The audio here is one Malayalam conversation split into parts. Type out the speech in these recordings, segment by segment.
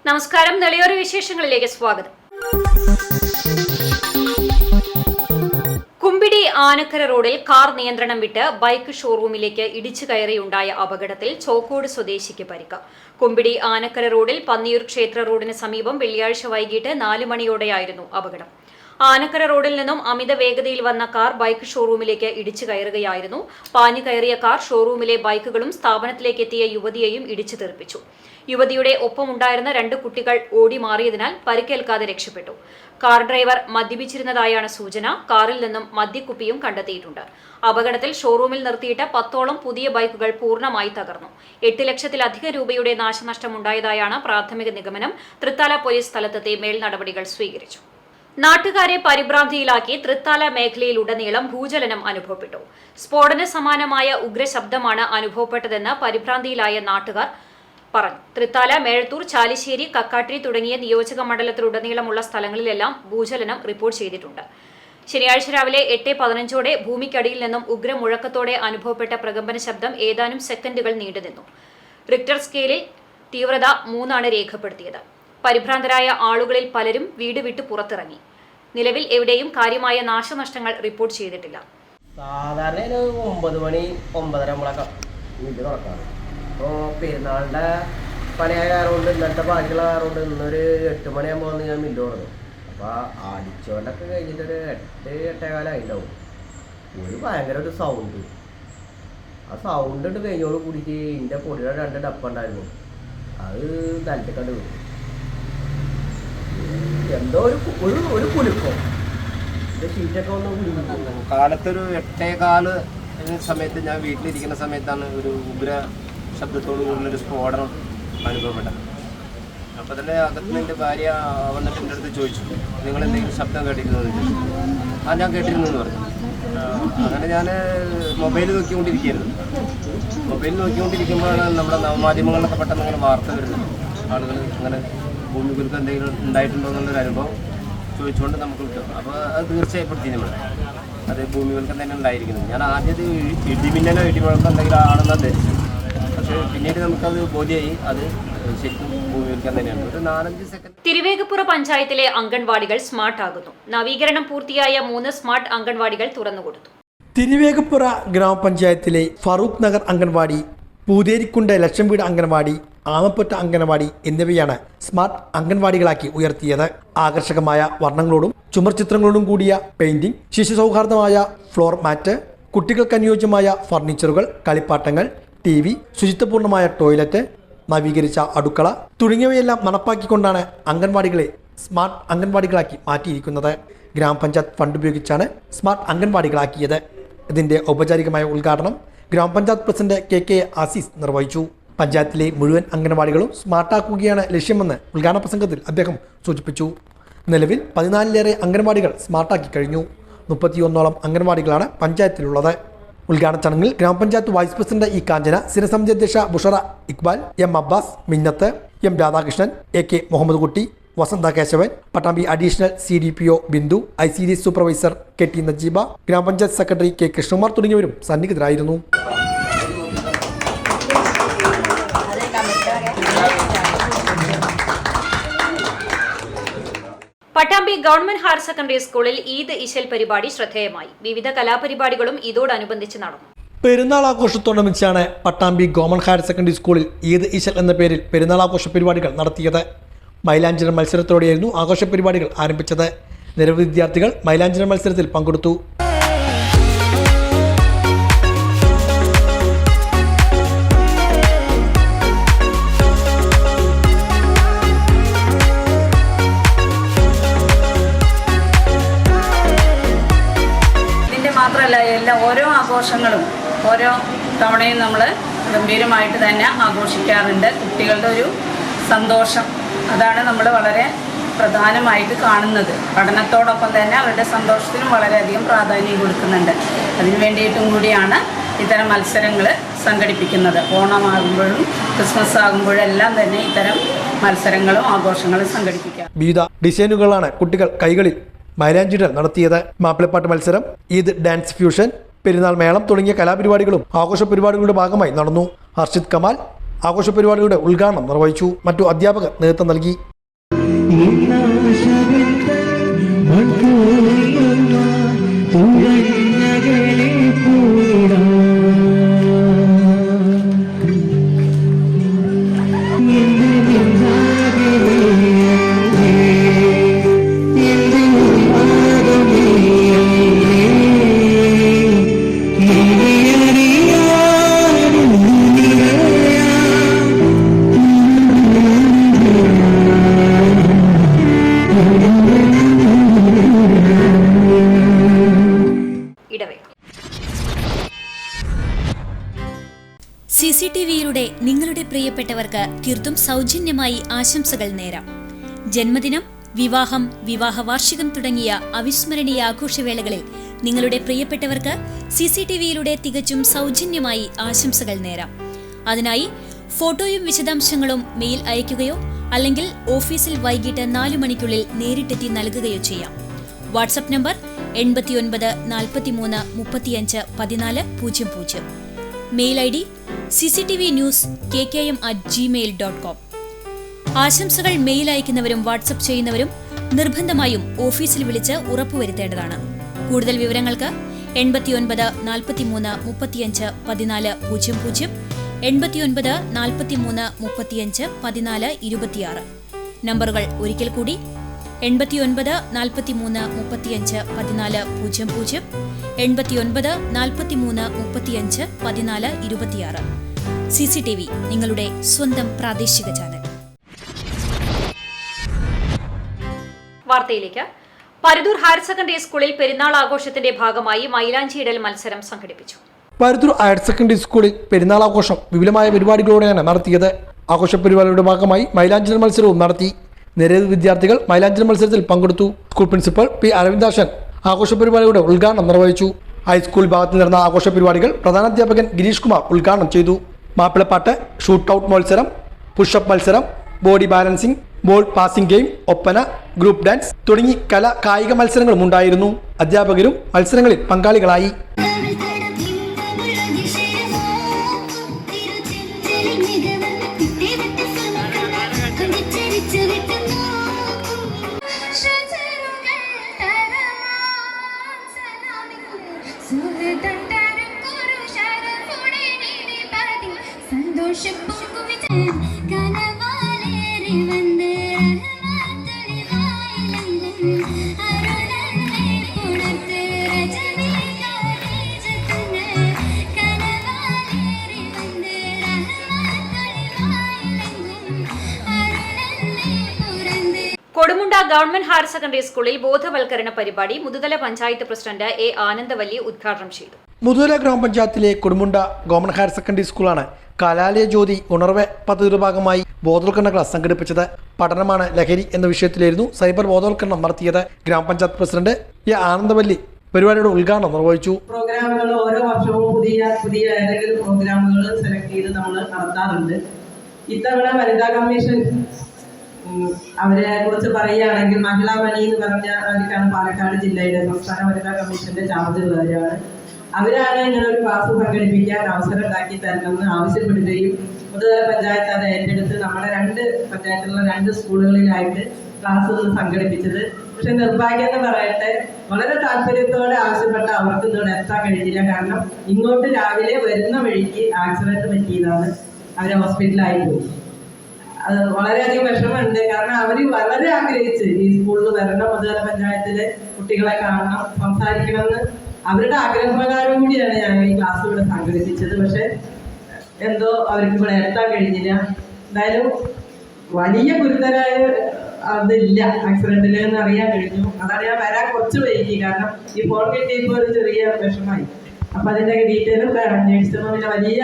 നമസ്കാരം. നെളിയോര വിശേഷങ്ങളിലേക്ക് സ്വാഗതം. കുമ്പിടി ആനക്കര റോഡിൽ കാർ നിയന്ത്രണം വിട്ട് ബൈക്ക് ഷോറൂമിലേക്ക് ഇടിച്ചു കയറിയുണ്ടായ അപകടത്തിൽ ചോക്കോട് സ്വദേശിക്ക് പരിക്ക്. കുമ്പിടി ആനക്കര റോഡിൽ പന്നിയൂർ ക്ഷേത്ര റോഡിന് സമീപം വെള്ളിയാഴ്ച വൈകിട്ട് 4 മണിയോടെയായിരുന്നു അപകടം. ആനക്കര റോഡിൽ നിന്നും അമിത വേഗതയിൽ വന്ന കാർ ബൈക്ക് ഷോറൂമിലേക്ക് ഇടിച്ചു കയറുകയായിരുന്നു. പാഞ്ഞു കയറിയ കാർ ഷോറൂമിലെ ബൈക്കുകളും സ്ഥാപനത്തിലേക്ക് എത്തിയ യുവതിയെയും ഇടിച്ചു തെറിപ്പിച്ചു. യുവതിയുടെ ഒപ്പമുണ്ടായിരുന്ന 2 കുട്ടികൾ ഓടി മാറിയതിനാൽ പരിക്കേൽക്കാതെ രക്ഷപ്പെട്ടു. കാർ ഡ്രൈവർ മദ്യപിച്ചിരുന്നതായാണ് സൂചന. കാറിൽ നിന്നും മദ്യക്കുപ്പിയും കണ്ടെത്തിയിട്ടുണ്ട്. അപകടത്തിൽ ഷോറൂമിൽ നിർത്തിയിട്ട 10ഓളം പുതിയ ബൈക്കുകൾ പൂർണ്ണമായി തകർന്നു. 8 ലക്ഷത്തിലധികം രൂപയുടെ നാശനഷ്ടമുണ്ടായതായാണ് പ്രാഥമിക നിഗമനം. തൃത്താല പോലീസ് സ്ഥലത്തെത്തി മേൽ നടപടികൾ സ്വീകരിച്ചു. നാട്ടുകാരെ പരിഭ്രാന്തിയിലാക്കി തൃത്താല മേഖലയിലുടനീളം ഭൂചലനം അനുഭവപ്പെട്ടു. സ്ഫോടന സമാനമായ ഉഗ്രശബ്ദമാണ് അനുഭവപ്പെട്ടതെന്ന് പരിഭ്രാന്തിയിലായ നാട്ടുകാർ പറഞ്ഞു. തൃത്താല, മേഴത്തൂർ, ചാലിശ്ശേരി, കക്കാട്ടിരി തുടങ്ങിയ നിയോജക മണ്ഡലത്തിലുടനീളമുള്ള സ്ഥലങ്ങളിലെല്ലാം ഭൂചലനം റിപ്പോർട്ട് ചെയ്തിട്ടുണ്ട്. ശനിയാഴ്ച രാവിലെ 8:15ഓടെ ഭൂമിക്കടിയിൽ നിന്നും ഉഗ്രമുഴക്കത്തോടെ അനുഭവപ്പെട്ട പ്രകമ്പന ശബ്ദം ഏതാനും സെക്കൻഡുകൾ നീണ്ടുനിന്നു. റിക്ടർ സ്കെയിലിൽ തീവ്രത 3 രേഖപ്പെടുത്തിയത്. പരിഭ്രാന്തരായ ആളുകളിൽ പലരും വീട് വിട്ട് പുറത്തിറങ്ങി. നിലവിൽ എവിടെയും കാര്യമായ നാശനഷ്ടങ്ങൾ റിപ്പോർട്ട് ചെയ്തിട്ടില്ല. സാധാരണ 9 മണി 9:30 വീട് തുറക്കാറ്. അപ്പോൾ പെരുന്നാളിൻ്റെ പണിയായ കാറുകൊണ്ട് ഇന്നത്തെ ബാക്കിയുള്ള കാറുകൊണ്ട് ഇന്നൊരു 8 മണിയാകുമ്പോൾ വന്ന് ഞാൻ മില്ല് തുറന്നു. അപ്പോൾ അടിച്ചോണ്ടൊക്കെ കഴിഞ്ഞിട്ടൊരു 8-8:15 ആയിട്ടുണ്ടാവും. ഭയങ്കര ഒരു സൗണ്ട്. ആ സൗണ്ട് ഇട്ട് കഴിഞ്ഞോട് കൂടിയിട്ട് ഇതിൻ്റെ പൊടിയുടെ 2 ഡപ്പ ഉണ്ടായിരുന്നു. അത് തലത്തിക്കണ്ട് വീണു. എന്തോ ഒരു കുലുക്കം. ഷീറ്റൊക്കെ ഒന്ന് കാലത്തൊരു 8:15 സമയത്ത് ഞാൻ വീട്ടിലിരിക്കുന്ന സമയത്താണ് ഒരു ഉഗ്ര ശബ്ദത്തോടു കൂടിയൊരു സ്ഫോടനം അനുഭവപ്പെട്ടത്. അപ്പോൾ തന്നെ അകത്ത് എൻ്റെ ഭാര്യ വന്നിട്ട് എൻ്റെ അടുത്ത് ചോദിച്ചു, നിങ്ങൾ എന്തെങ്കിലും ശബ്ദം കേട്ടിരുന്നു എന്ന് ചോദിച്ചു. ഞാൻ കേട്ടിരുന്നു എന്ന് പറഞ്ഞു. അങ്ങനെ ഞാൻ മൊബൈൽ നോക്കിക്കൊണ്ടിരിക്കുകയായിരുന്നു. മൊബൈൽ നോക്കിക്കൊണ്ടിരിക്കുമ്പോഴാണ് നമ്മുടെ നവമാധ്യമങ്ങളിലൊക്കെ പെട്ടെന്ന് അങ്ങനെ വാർത്ത വരുന്നത്. ആളുകൾ അങ്ങനെ ഭൂമികൾക്ക് എന്തെങ്കിലും ഉണ്ടായിട്ടുണ്ടോ എന്നുള്ളൊരു അനുഭവം ചോദിച്ചുകൊണ്ട് നമുക്ക് കിട്ടും. അപ്പോൾ അത് തീർച്ചയായിട്ടും നമ്മൾ അത് ഭൂമികൾക്ക് തന്നെ ഉണ്ടായിരിക്കുന്നത്. ഞാൻ ആദ്യം ഇടിമിന്നലോ ഇടിമുഴക്കം എന്തെങ്കിലും ആണെന്നാണ് ധരിച്ചത്. പക്ഷേ പിന്നീട് നമുക്കത് ബോധ്യമായി അത് ശരിക്കും ഭൂമികൾക്ക് തന്നെയാണ്. ഒരു 4-5 സെക്കൻഡ്. തിരുവേഗപ്പുറ പഞ്ചായത്തിലെ അംഗൻവാടികൾ സ്മാർട്ട് ആകുന്നു. നവീകരണം പൂർത്തിയായ 3 സ്മാർട്ട് അംഗൻവാടികൾ തുറന്നുകൊടുത്തു. തിരുവേഗപ്പുറ ഗ്രാമപഞ്ചായത്തിലെ ഫറൂഖ് നഗർ അംഗൻവാടി, പൂതേരിക്കുണ്ട് ലക്ഷം വീട് അംഗൻവാടി, ആമപ്പൊറ്റ അംഗൻവാടി എന്നിവയാണ് സ്മാർട്ട് അംഗൻവാടികളാക്കി ഉയർത്തിയത്. ആകർഷകമായ വർണ്ണങ്ങളോടും ചുമർ ചിത്രങ്ങളോടും കൂടിയ പെയിന്റിംഗ്, ശിശു സൗഹാർദ്ദമായ ഫ്ലോർ മാറ്റ്, കുട്ടികൾക്ക് അനുയോജ്യമായ ഫർണിച്ചറുകൾ, കളിപ്പാട്ടങ്ങൾ, TV, ശുചിത്വപൂർണ്ണമായ ടോയ്ലറ്റ്, നവീകരിച്ച അടുക്കള തുടങ്ങിയവയെല്ലാം നടപ്പാക്കിക്കൊണ്ടാണ് അംഗൻവാടികളെ സ്മാർട്ട് അംഗൻവാടികളാക്കി മാറ്റിയിരിക്കുന്നത്. ഗ്രാമപഞ്ചായത്ത് ഫണ്ട് ഉപയോഗിച്ചാണ് സ്മാർട്ട് അംഗൻവാടികളാക്കിയത്. ഇതിന്റെ ഔപചാരികമായ ഉദ്ഘാടനം ഗ്രാമപഞ്ചായത്ത് പ്രസിഡന്റ് KK ആസീസ് നിർവഹിച്ചു. പഞ്ചായത്തിലെ മുഴുവൻ അംഗൻവാടികളും സ്മാർട്ടാക്കുകയാണ് ലക്ഷ്യമെന്ന് ഉദ്ഘാടന പ്രസംഗത്തിൽ അദ്ദേഹം സൂചിപ്പിച്ചു. നിലവിൽ 14ലേറെ അംഗൻവാടികൾ സ്മാർട്ടാക്കി കഴിഞ്ഞു. 31ഓളം അംഗൻവാടികളാണ് പഞ്ചായത്തിലുള്ളത്. ഉദ്ഘാടന ചടങ്ങിൽ grama panchayat vice president E Kanchana, സ്ഥിരസമിതി അധ്യക്ഷ Bushra Iqbal, M Abbas, Minnath, M Radhakrishnan, AK Muhammad Kutty, Vasantha Kesavan, Pattambi additional CDPO Bindu, ICD supervisor KT Najeeba, grama panchayat secretary K Krishnakumar തുടങ്ങിയവരും സന്നിഹിതരായിരുന്നു. പട്ടാമ്പി ഗവൺമെന്റ് ഹയർ സെക്കൻഡറി സ്കൂളിൽ ഈദ് ഇശൽ പരിപാടി ശ്രദ്ധേയമായി. വിവിധ കലാപരിപാടികളും ഇതോടനുബന്ധിച്ച് നടന്നു. പെരുന്നാൾ ആഘോഷത്തോടനുബന്ധിച്ചാണ് പട്ടാമ്പി ഗവൺമെന്റ് ഹയർ സെക്കൻഡറി സ്കൂളിൽ ഈദ് ഇശൽ എന്ന പേരിൽ പെരുന്നാൾ ആഘോഷ പരിപാടികൾ നടത്തിയത്. മൈലാഞ്ചിന മത്സരത്തോടെയായിരുന്നു ആഘോഷ പരിപാടികൾ ആരംഭിച്ചത്. നിരവധി വിദ്യാർത്ഥികൾ മൈലാഞ്ചിന മത്സരത്തിൽ പങ്കെടുത്തു. മാത്രമല്ല ഓരോ ആഘോഷങ്ങളും ഓരോ തവണയും നമ്മൾ ഗംഭീരമായിട്ട് തന്നെ ആഘോഷിക്കാറുണ്ട്. കുട്ടികളുടെ ഒരു സന്തോഷം അതാണ് നമ്മൾ വളരെ പ്രധാനമായിട്ട് കാണുന്നത്. പഠനത്തോടൊപ്പം തന്നെ അവരുടെ സന്തോഷത്തിനും വളരെയധികം പ്രാധാന്യം കൊടുക്കുന്നുണ്ട്. അതിനു വേണ്ടിയിട്ടും കൂടിയാണ് ഇത്തരം മത്സരങ്ങൾ സംഘടിപ്പിക്കുന്നത്. ഓണമാകുമ്പോഴും ക്രിസ്മസ് ആകുമ്പോഴും എല്ലാം തന്നെ ഇത്തരം മത്സരങ്ങളും ആഘോഷങ്ങളും സംഘടിപ്പിക്കുക. വിവിധ ഡിസൈനുകളാണ് കുട്ടികൾ കൈകളിൽ മൈലാഞ്ചിടൽ നടത്തിയത്. മാപ്പിളപ്പാട്ട് മത്സരം, ഈദ് ഡാൻസ് ഫ്യൂഷൻ, പെരുന്നാൾ മേളം തുടങ്ങിയ കലാപരിപാടികളും ആഘോഷ പരിപാടികളുടെ ഭാഗമായി നടന്നു. ഹർഷിദ് കമാൽ, ആഘോഷ പരിപാടിയുടെ ഉദ്ഘാടനം നിർവഹിച്ചു. മറ്റു അധ്യാപകർ നേതൃത്വം നൽകി. CCTVയിലൂടെ നിങ്ങളുടെ പ്രിയപ്പെട്ടവർക്ക് തീർത്തും സൗജന്യമായി ആശംസകൾ നേരാം. ജന്മദിനം, വിവാഹം, വിവാഹ വാർഷികം തുടങ്ങിയ അവിസ്മരണീയ ആഘോഷവേളകളിൽ നിങ്ങളുടെ പ്രിയപ്പെട്ടവർക്ക് CCTVയിലൂടെ തികച്ചും സൗജന്യമായി ആശംസകൾ നേരാം. അതിനായി ഫോട്ടോയും വിശദാംശങ്ങളും മെയിൽ അയയ്ക്കുകയോ അല്ലെങ്കിൽ ഓഫീസിൽ വൈകിട്ട് 4 മണിക്കുള്ളിൽ നേരിട്ടെത്തി നൽകുകയോ ചെയ്യാം. WhatsApp number 89 43 35 14 00. Mail ID cctvnews@gmail.com. ആശംസകൾ മെയിൽ അയക്കുന്നവരും വാട്സ്ആപ്പ് ചെയ്യുന്നവരും നിർബന്ധമായും ഓഫീസിൽ വിളിച്ച് ഉറപ്പുവരുത്തേണ്ടതാണ്. കൂടുതൽ വിവരങ്ങൾക്ക് 89 43 35 14 00, 89 43 35 14 26. നമ്പറുകൾ ഒരിക്കൽ കൂടി 89 43 35 14 00, 89 43 35 14 26. CCTV, നിങ്ങളുടെ സ്വന്തം പ്രാദേശിക ചാനൽ. വാർത്തയിലേക്ക്. പരുതൂർ ഹയർ സെക്കൻഡറി സ്കൂളിൽ പെരുന്നാൾ ആഘോഷത്തിന്റെ ഭാഗമായി മൈലാഞ്ചിയിടൽ മത്സരം സംഘടിപ്പിച്ചു. പരുതൂർ ഹയർ സെക്കൻഡറി സ്കൂളിൽ പെരുന്നാൾ ആഘോഷം വിപുലമായ പരിപാടികളോടെയാണ് നടത്തിയത്. ആഘോഷ പരിപാടിയുടെ ഭാഗമായി മൈലാഞ്ചിടൽ മത്സരവും നടത്തി. നിരവധി വിദ്യാർത്ഥികൾ മൈലാഞ്ചിടൽ മത്സരത്തിൽ പങ്കെടുത്തു. School principal P. അരവിന്ദാക്ഷൻ ആഘോഷ പരിപാടിയുടെ ഉദ്ഘാടനം നിർവഹിച്ചു. ഹൈസ്കൂൾ വിഭാഗത്തിൽ നടന്ന ആഘോഷ പരിപാടികൾ പ്രധാനാധ്യാപകൻ ഗിരീഷ് കുമാർ ഉദ്ഘാടനം ചെയ്തു. മാപ്പിളപ്പാട്ട്, ഷൂട്ടൌട്ട് മത്സരം, പുഷപ്പ് മത്സരം, body balancing, ball passing game, Oppana, group dance തുടങ്ങി കായിക മത്സരങ്ങളും ഉണ്ടായിരുന്നു. അധ്യാപകരും മത്സരങ്ങളിൽ പങ്കാളികളായി. കൊടുമുണ്ട ഗവൺമെന്റ് ഹയർ സെക്കൻഡറി സ്കൂളിൽ ബോധവൽക്കരണ പരിപാടി മുതുതല പഞ്ചായത്ത് പ്രസിഡന്റ് A. ആനന്ദവല്ലി ഉദ്ഘാടനം ചെയ്തു. മുതുതല ഗ്രാമപഞ്ചായത്തിലെ കൊടുമുണ്ട ഗവൺമെന്റ് ഹയർ സെക്കൻഡറി സ്കൂളാണ് കലാലയ ജ്യോതി ഉണർവ് പദ്ധതിയുടെ ഭാഗമായി ബോധവൽക്കരണ ക്ലാസ് സംഘടിപ്പിച്ചത്. പഠനമാണ് ലഹരി എന്ന വിഷയത്തിലായിരുന്നു സൈബർ ബോധവൽക്കരണം നടത്തിയത്. ഗ്രാമപഞ്ചായത്ത് പ്രസിഡന്റ് A. ആനന്ദവല്ലി പരിപാടിയുടെ ഉദ്ഘാടനം നിർവഹിച്ചു. പ്രോഗ്രാമുകൾ ഓരോ വർഷവും പുതിയ ഏതെങ്കിലും പ്രോഗ്രാമുകൾ സെലക്ട് ചെയ്ത് നമ്മൾ നടത്താറുണ്ട്. ഇത്തവണ വനിതാ കമ്മീഷൻ അവരെ കുറിച്ച് പറയുകയാണെങ്കിൽ മഹിളാ മണി എന്ന് പറഞ്ഞ അവർക്കാണ് പാലക്കാട് ജില്ലയുടെ സംസ്ഥാന വനിതാ കമ്മീഷന്റെ ചാർജ് ഉള്ളവരാണ്. അവരാണ് ഇങ്ങനെ ഒരു ക്ലാസ് സംഘടിപ്പിക്കാൻ അവസരം ഉണ്ടാക്കി തരണമെന്ന് ആവശ്യപ്പെടുകയും മുതുതല പഞ്ചായത്ത് അത് ഏറ്റെടുത്ത് നമ്മുടെ 2 പഞ്ചായത്തിലുള്ള 2 സ്കൂളുകളിലായിട്ട് ക്ലാസ് സംഘടിപ്പിച്ചത്. പക്ഷെ നിർഭാഗ്യം എന്ന് പറയട്ടെ, വളരെ താല്പര്യത്തോടെ ആവശ്യപ്പെട്ട അവർക്ക് ഇതോടെ എത്താൻ കഴിഞ്ഞില്ല. കാരണം ഇങ്ങോട്ട് രാവിലെ വരുന്ന വഴിക്ക് ആക്സിഡന്റ് പറ്റിയതാണ്, അവരെ ഹോസ്പിറ്റലായി പോയി. അത് വളരെയധികം വിഷമമുണ്ട്. കാരണം അവർ വളരെ ആഗ്രഹിച്ച് ഈ സ്കൂളിൽ വരണം, മുതുതല പഞ്ചായത്തിലെ കുട്ടികളെ കാണണം, സംസാരിക്കണമെന്ന് അവരുടെ ആഗ്രഹപ്രകാരം കൂടിയാണ് ഞങ്ങൾ ഈ ക്ലാസ് ഇവിടെ സംഘടിപ്പിച്ചത്. പക്ഷെ എന്തോ അവർക്ക് ഇവിടെ എത്താൻ കഴിഞ്ഞില്ല. എന്തായാലും വലിയ ഗുരുതരായ അതില്ല ആക്സിഡന്റിൽ എന്ന് അറിയാൻ കഴിഞ്ഞു. അതാണ് ഞാൻ വരാൻ കുറച്ച് വൈകി. കാരണം ഈ ഫോൺ കിട്ടിയപ്പോൾ ഒരു ചെറിയ വിഷമായി. അപ്പൊ അതിന്റെ ഡീറ്റെയിലും അന്വേഷിച്ചപ്പോൾ പിന്നെ വലിയ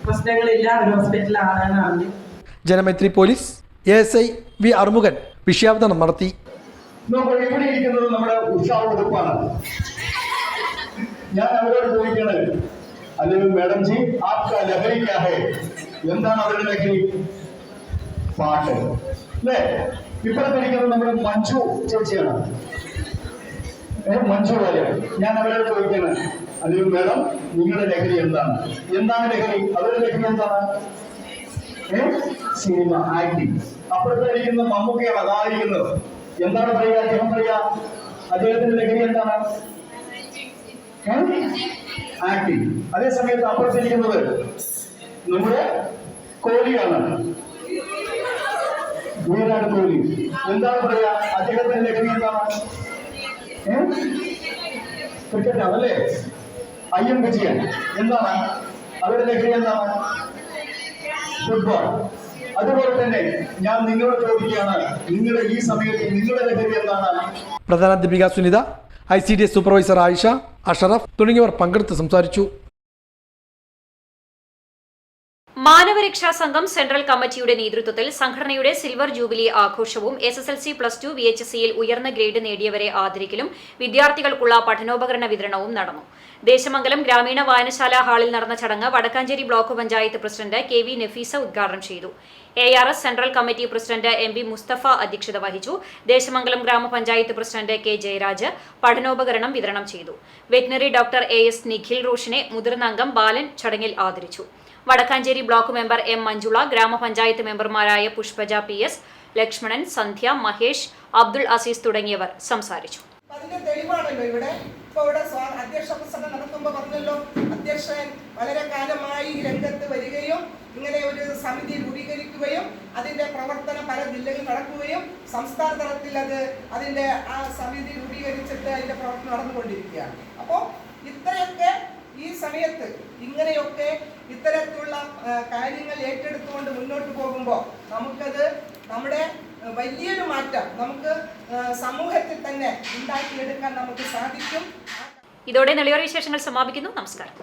പ്രശ്നങ്ങളില്ല, ഒരു ഹോസ്പിറ്റലാണെന്ന് അറിഞ്ഞു. Janamaithri police ASI V. Arumughan വിഷയാവതരണം നടത്തി. ഇവിടെ ഇരിക്കുന്നത് നമ്മുടെ ഉത്സാഹ വകുപ്പാണ്. ഞാൻ അവരോട് ചോദിക്കണേ, അല്ലെങ്കിൽ മാഡം ജി ആപ്കാ ലഹരി ക്യാ ഹൈ? എന്താണ് അവരുടെ ലഹരി? പാട്ട് അല്ലേ? ഇപ്പുറത്തിരിക്കുന്നത് നമ്മുടെ മഞ്ജു ചേച്ചിയാണ്, മഞ്ജു വാര്യർ. ഞാൻ അവരോട് ചോദിക്കണേ, അല്ലെങ്കിൽ മാഡം നിങ്ങളുടെ ലഹരി എന്താണ്? ലഹരി? അവരുടെ ലഹരി എന്താണ്? Cinema acting. അപ്പുറത്തായിരിക്കുന്ന മമ്മൂക്കയാണ് അതായിരിക്കുന്നത്. എന്താണ് പറയുക അദ്ദേഹം പറയാ? അദ്ദേഹത്തിന്റെ ലഹരി എന്താണ്? ആക്ടിങ്. അതേ സമയത്ത് അപ്പുറത്തിരിക്കുന്നത് നമ്മുടെ കോഹ്ലിയാണ്, വിരാട് കോഹ്ലി. എന്താണ് പറയാ? അദ്ദേഹത്തിന്റെ ലഹരി എന്താണ്? ക്രിക്കറ്റ് ആണല്ലേ. IM വിജയൻ എന്താണ് അവരുടെ ലഹരി? എന്താണ്? ഫുട്ബോൾ. അതുപോലെ തന്നെ ഞാൻ നിങ്ങളോട് ചോദിക്കുകയാണ്, നിങ്ങളുടെ ഈ സമയത്ത് നിങ്ങളുടെ ലഹരി എന്താണ്? പ്രധാനാധ്യാപിക സുനിത, ICDS സൂപ്പർവൈസർ ആയിഷ, അഷറഫ് തുടങ്ങിയവർ പങ്കെടുത്ത് സംസാരിച്ചു. മാനവരക്ഷാ സംഘം സെൻട്രൽ കമ്മിറ്റിയുടെ നേതൃത്വത്തിൽ സംഘടനയുടെ സിൽവർ ജൂബിലി ആഘോഷവും SSLC +2 VHSCയിൽ ഉയർന്ന ഗ്രേഡ് നേടിയവരെ ആദരിക്കലും വിദ്യാർത്ഥികൾക്കുള്ള പഠനോപകരണ വിതരണവും നടന്നു. ദേശമംഗലം ഗ്രാമീണ വായനശാല ഹാളിൽ നടന്ന ചടങ്ങ് Vadakkanchery block panchayat president KV Nafeesa ഉദ്ഘാടനം ചെയ്തു. ARS central committee president MB Musthafa അധ്യക്ഷത വഹിച്ചു. ദേശമംഗലം ഗ്രാമപഞ്ചായത്ത് പ്രസിഡന്റ് K ജയരാജ് പഠനോപകരണം വിതരണം ചെയ്തു. വെറ്റിനറി ഡോക്ടർ AS നിഖിൽ റോഷിനെ മുതിർന്ന അംഗം ബാലൻ ചടങ്ങിൽ ആദരിച്ചു. Vadakkanchery block member M Manjula, ഗ്രാമപഞ്ചായത്ത് മെമ്പർമാരായ പുഷ്പജ PS, ലക്ഷ്മണൻ, സന്ധ്യ, മഹേഷ്, അബ്ദുൾ അസീസ് തുടങ്ങിയവർ സംസാരിച്ചു. അതിന്റെ തെളിവാണല്ലോ ഇവിടെ. ഇപ്പോൾ ഇവിടെ അധ്യക്ഷ പ്രസംഗം നടത്തുമ്പോൾ പറഞ്ഞല്ലോ, അധ്യക്ഷൻ വളരെ കാലമായി ഈ രംഗത്ത് വരികയും ഇങ്ങനെ ഒരു സമിതി രൂപീകരിക്കുകയും അതിന്റെ പ്രവർത്തനം പല ജില്ലകളിൽ നടക്കുകയും സംസ്ഥാന തലത്തിൽ അതിന്റെ ആ സമിതി രൂപീകരിച്ചിട്ട് അതിന്റെ പ്രവർത്തനം നടന്നുകൊണ്ടിരിക്കുകയാണ്. അപ്പോൾ ഇത്രയൊക്കെ ഈ സമയത്ത് ഇങ്ങനെയൊക്കെ ഇത്തരത്തിലുള്ള കാര്യങ്ങൾ ഏറ്റെടുത്തുകൊണ്ട് മുന്നോട്ട് പോകുമ്പോൾ നമുക്കത് നമ്മുടെ വലിയൊരു മാറ്റം നമുക്ക് സമൂഹത്തിൽ തന്നെ ഉണ്ടാക്കിയെടുക്കാൻ നമുക്ക് സാധിക്കും. ഇതോടെ നെളിയോറ വിശേഷങ്ങൾ സമാപിക്കുന്നു. നമസ്കാരം.